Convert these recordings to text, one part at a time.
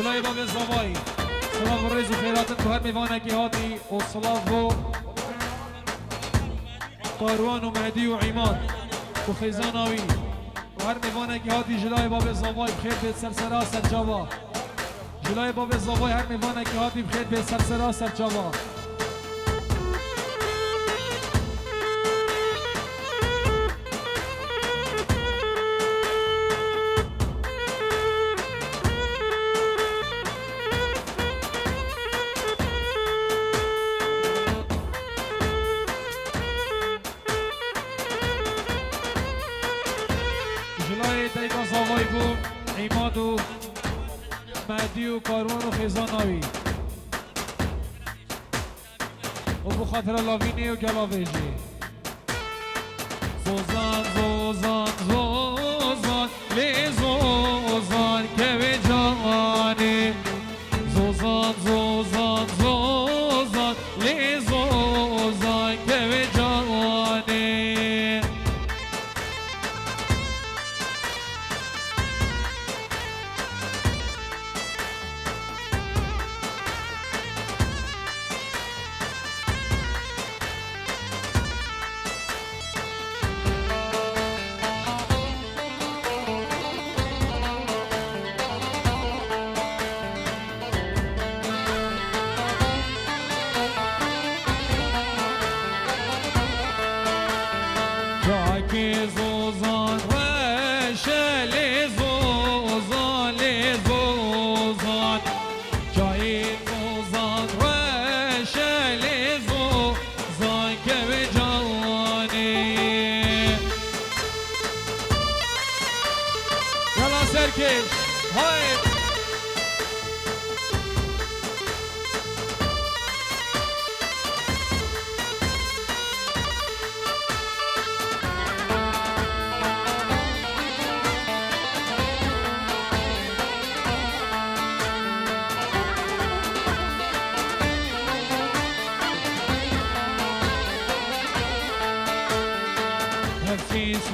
جلای باب زوایی سلام و ریز و خیرات تو هر میوانکی هاتی و صلاف و قاروان و مهدی و عماد و خیزاناوی و هر میوانکی هاتی جلای باب زوایی بخیر به سرسرا سرجاوا جلای باب زوایی هر میوانکی هاتی بخیر به سرسرا سرجاوا عماد و مهدی و کاروان و خیزاناوی و بخاطر لاوینی و گلاویجی زوزان زوزان زوزان لی زوزان که به جوانی زوزان زوزان زوزان لی زوزان که به جوانی زوزان رشه لی زوزان لی زوزان جای زوزان رشه لی زوزان که به جوانی یلا سرکش های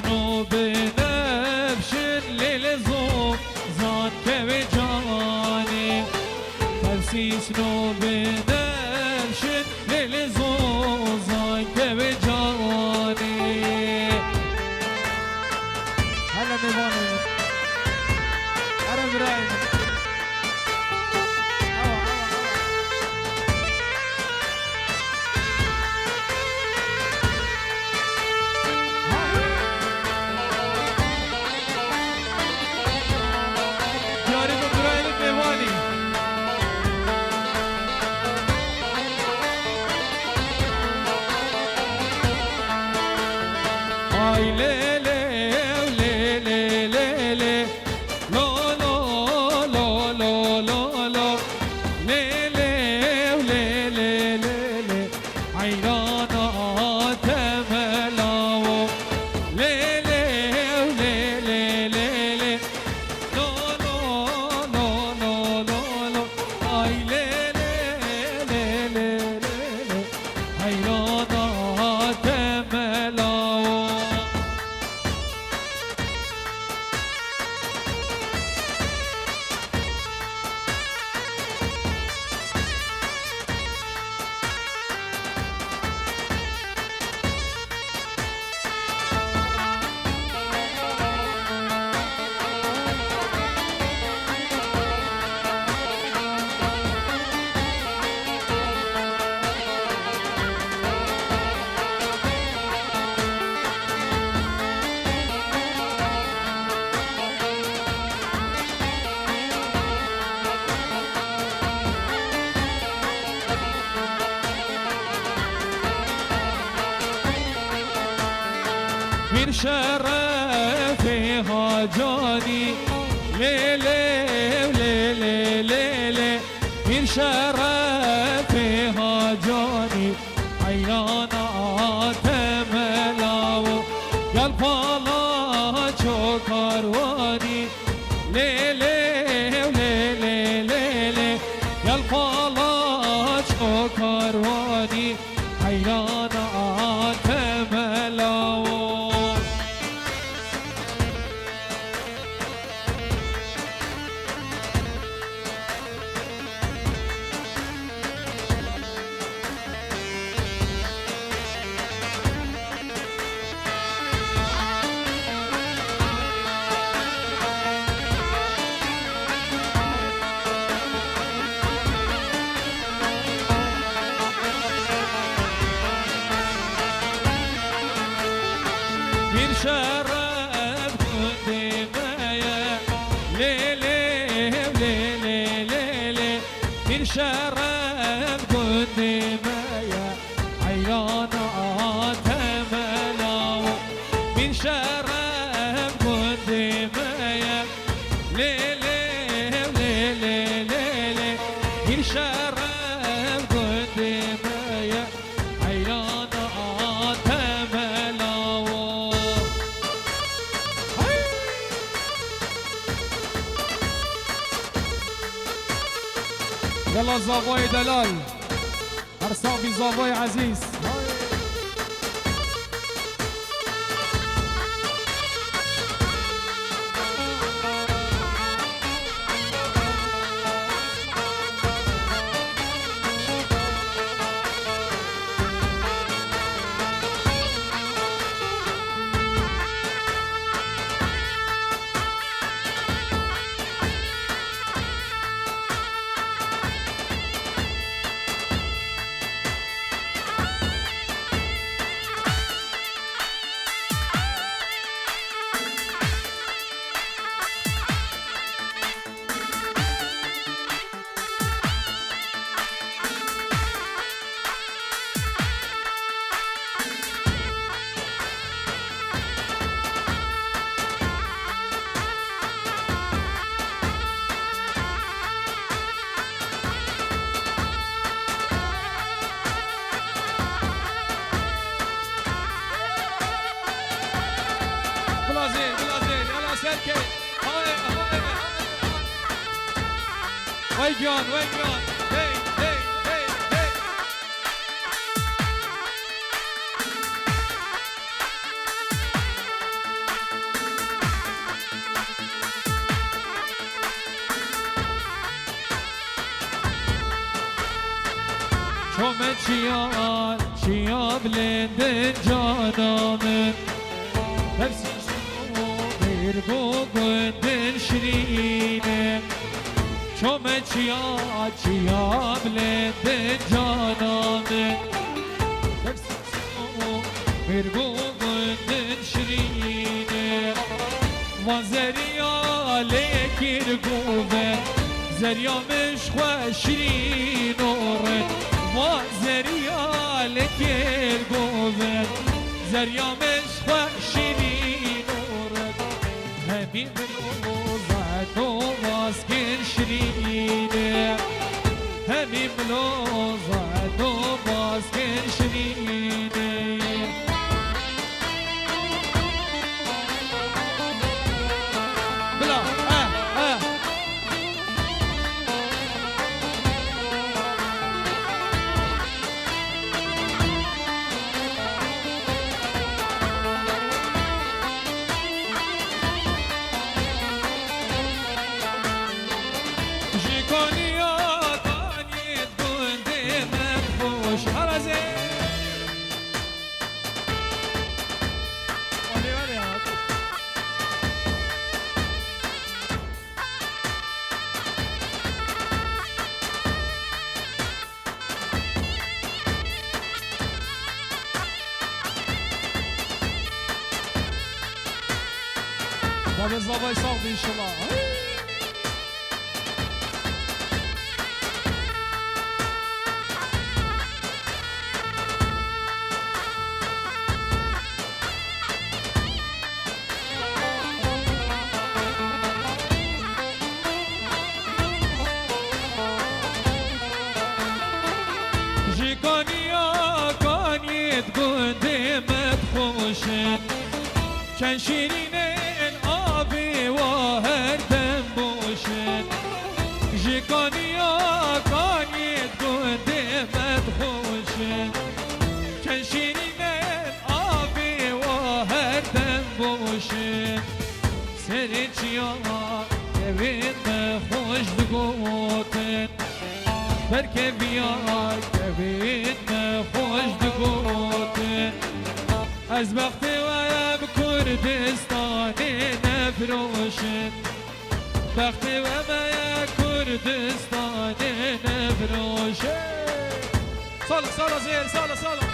نو بنفشن للزوزان که به جوانی ترسیس نو بنفشن للزوزان که به جوانی هلا میوانی هلا برایم من شرفها جاني ليلي ليلي ليلي من شرفها جاني عيانا تملاو قلب الله كارواني ليلي ليلي ليلي قلب الله كارواني عيانا تملاو شرف قدمايا ليلي ليلي ليلي من شرف قدمايا عيانا تملاو من شرف قدمايا ليلي ليلي ليلي من شرف قدمايا عيانا تملاو يلا زافوي دلال ارسابي زافوي عزيز ويجون ويجون هي هي هي هي شومت شياب لندن جانامن نفسي شو بيرقو قدن شرينه شومت شياب لندن جانامن نفسي شو بيرقو قدن شرينه وزريا لك يرقوبن زريا مش خوشرين ورد وزريا لك يرقوبن زريا مش خوشرين ورد همين ملوزات وماسكن شرينه همين ملوزات وماسكن شرينه بلا باب الزباي صعب ان شاء الله جيكانيا كان يتقدم تخوشن كان شيرين آبي واهر دنبوشن جيكانيا كان يتقدم تخوشن كان شيرين آبي واهر دنبوشن سرچيا كبين خوش دقوتن بركه بیا كبين خوش دقوتن از وقت ويب كردستان نفروشن وقت ويب كردستان نفروشن صلا صلا زين صلا صلا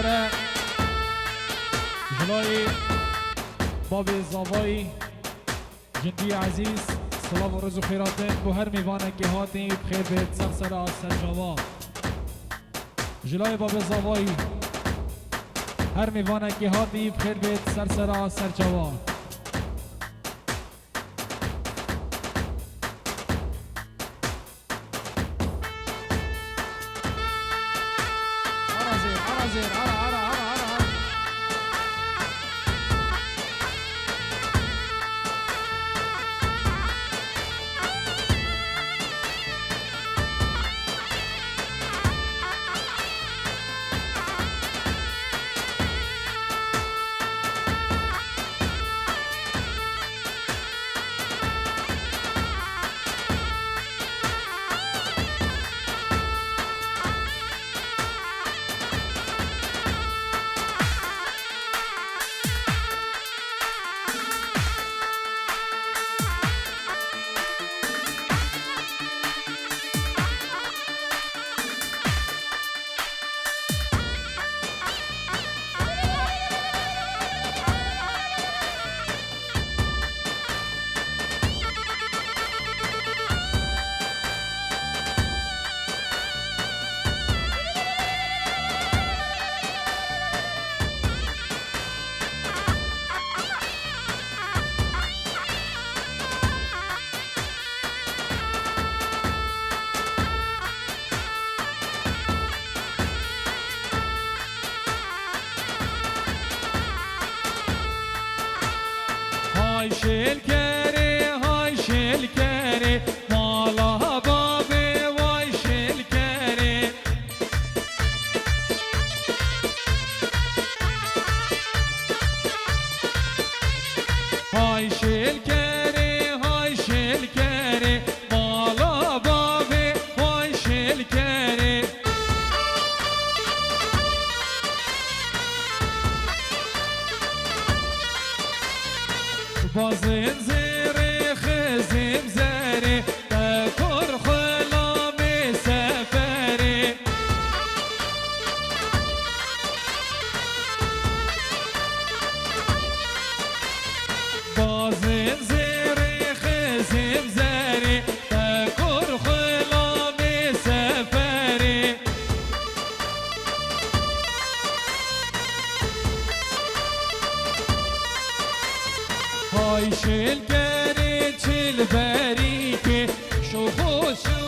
بره جلای باب زاوایی جندی عزیز سلام و روز و خیراتن بو هر میوانه که هاتی بخیر بید سرسرا سرجاوا جلای باب زاوایی هر میوانه که هاتی بخیر بید سرسرا سرجاوا های شلکری های شلکری مالا بابی وای شلکری های شلکری مالا بابی وای شلکری بازن زيري خزم زاري تكر خلامي سفري بازن زيري خزم زاري تكر خلامي سفري های شلکری چل بری که شو خوشو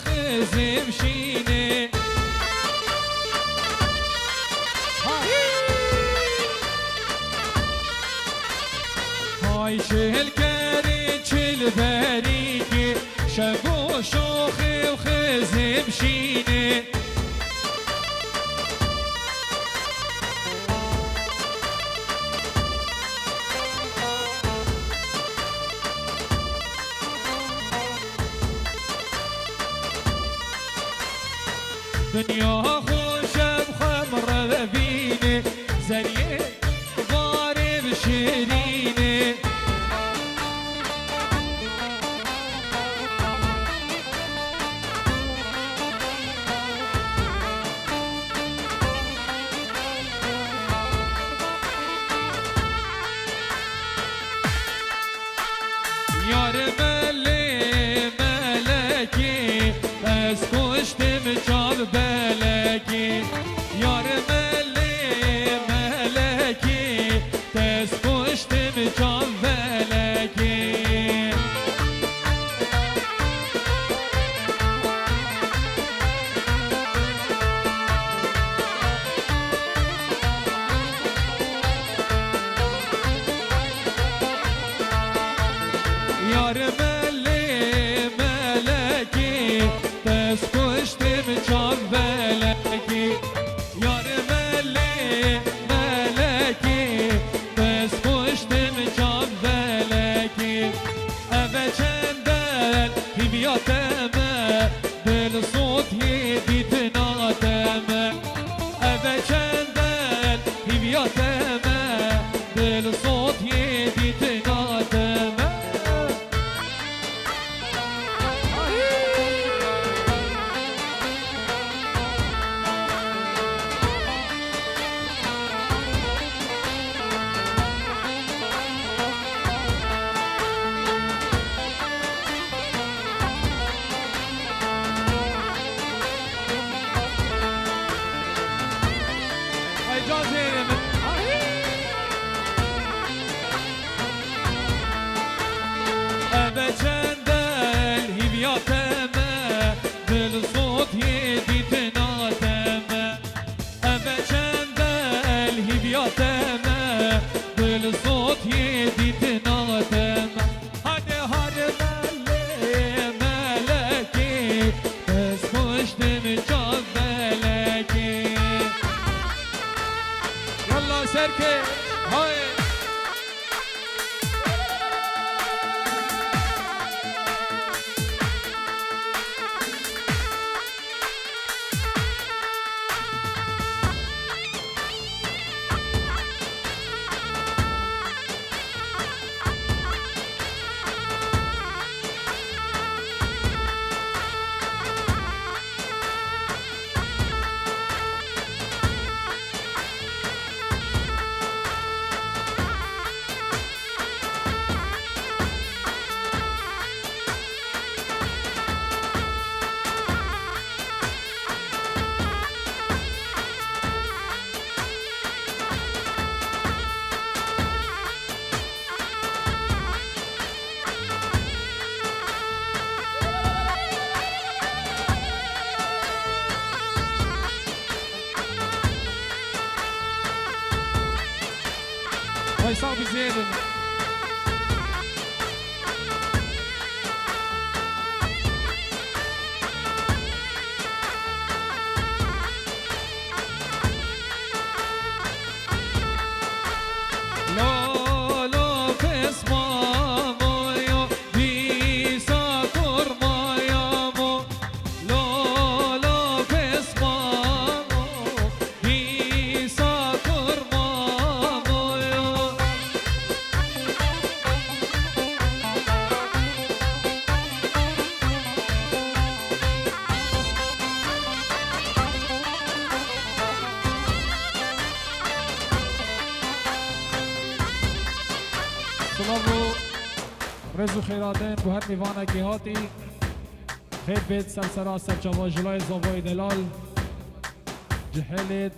خزم شینه های شلکری چل بری که شو شوخی و خزم شینه دنیا خوشم خمر بینه زریه غارب شیرینه یار ملی ملکی از کشتم جان بلکی یار ملی ملکی از کشتم جان بلکی یار ملی ملکی دست کشتم جان بلکی یار ملی ملکی دست کشتم جان بلکی اوه چندل هیویاتمه دل صوت یدید نادمه اوه چندل هیویاتمه دل صوت یدید نادمه سرکه های هاي صعب زيادة سلام رزو خیراتن بو هر میوانه که هاتی خیر بید سرسرا سرچاوا جلای زاوای دلال جهلت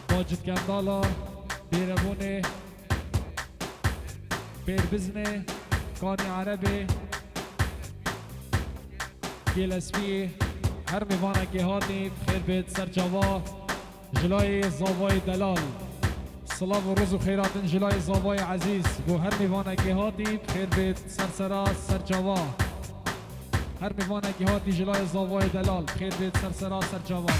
باجد کندالا بیربونه بیربزنه کانی عربی گیل اسبی هر میوانه که هاتی خیر بید سرچاوا جلای زاوای دلال سلام و روز و خیرات جلای زاوای عزیز بو هر میوانه که هاتی خیر بید سرسرا سرچاوا هر میوانه که هاتی جلای زاوای دلال خیر بید سرسرا سرچاوا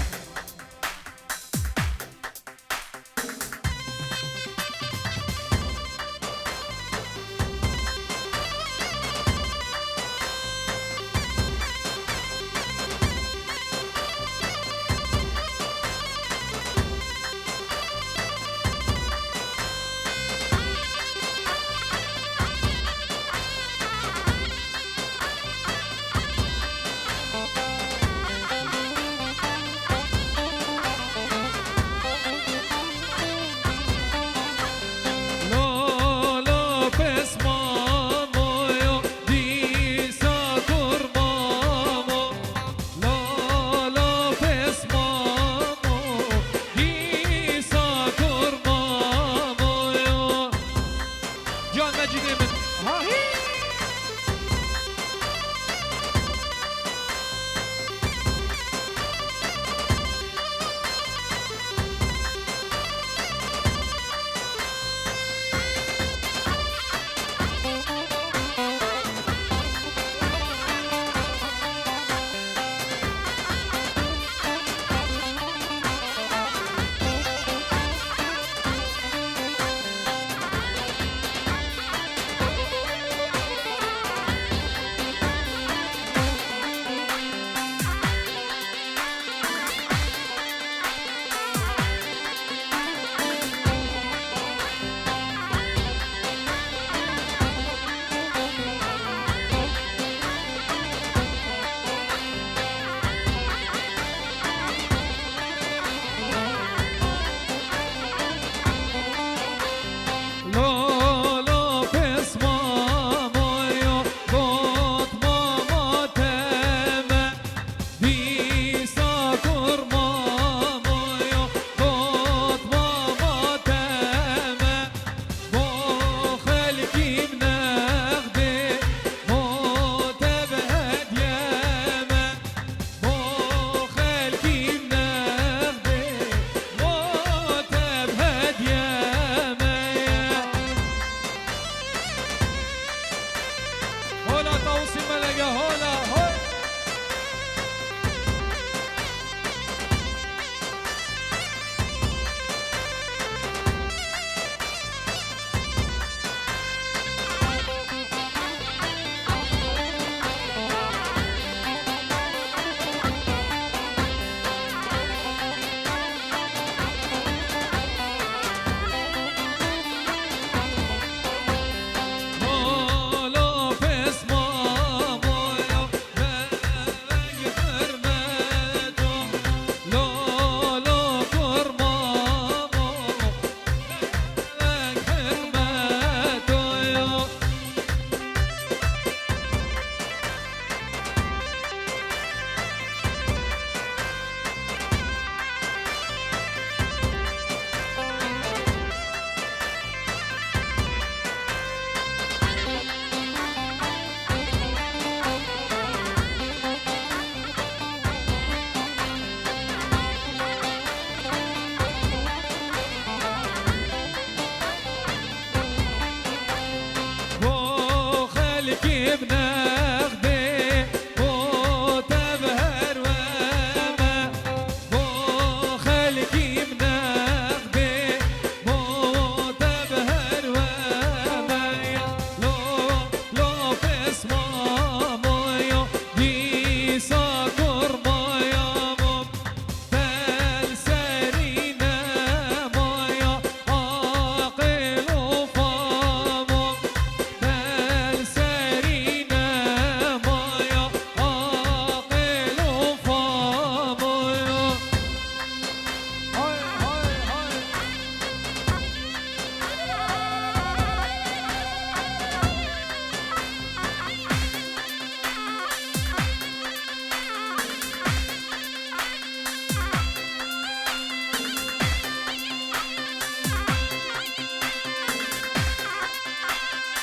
ابنه